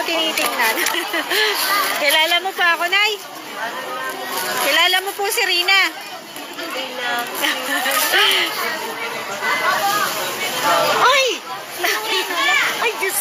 tinitingnan. Kilala mo pa ako, Nay? Kilala mo po si Rina? Ay! Ay, Diyos!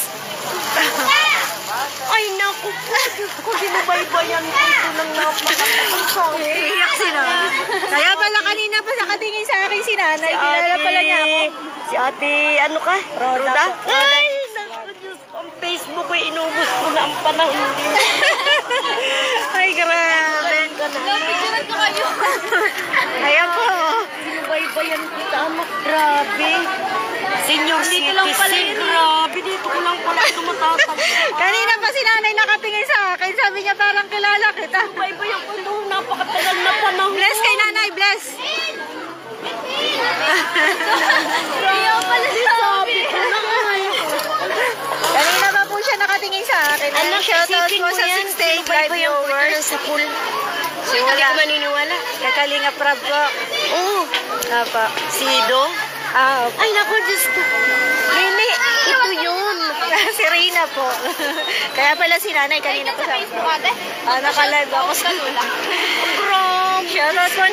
Ay, naku po! Kung dinubaybayan ko ito ng napakasang. Iiyak si Nanay. Kaya pala kanina pa nakatingin sa akin si Nanay. Kilala pala niya ako. Si ate, ano ka? Roda. Ay, naku Diyos! Ang Facebook ay inubos ko na ang panahon din. Ay, grabe. Picturean ko kayo. Ayan po. Dinubaybayan kita, anak. Grabe. Senior Dito lang pala citizen. yun. Grabe, dito ko lang pala ito matatag. Kanina pa si Nanay nakatingin sa akin. Sabi niya parang kilala kita. Dinubaybayan ko ito. Napakatagal na panahon. Bless kay Nanay, bless. Kaya pala sabi. Kanina pa po siya nakatingin sa akin. Anak, Shoutout isipin po mo sa yan. 6 live Dinubaybayan ko ito viewers. ng sapul. Si Hindi Wala. ko maniniwala. Kakalinga Prab po. Oo. Apa. Sido. Ah, Ay, naku, Diyos ko. Lili, ito yun. si Rina po. Kaya pala si Nanay kanina pa sa naka-live ako sa Grabe. Shoutout po 97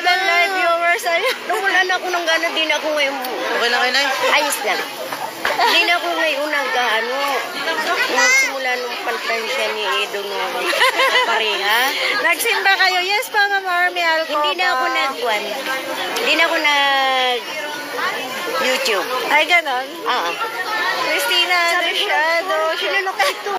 live viewers. Ayun. Nawala na ako ng gana, din ako ngayon. Okay lang kayo, Nay? Ayos lang. Hindi na ako ngayon nag-ano. Nung simula nung pantansya ni Edo nung pareha. Nagsimba kayo? Yes pa, Ma'am Army Alcoba. Hindi na ako nag-one. Hindi na ako nag-YouTube. Ay, ganon. Ah. Christina, ano siya? Kilala ko ito.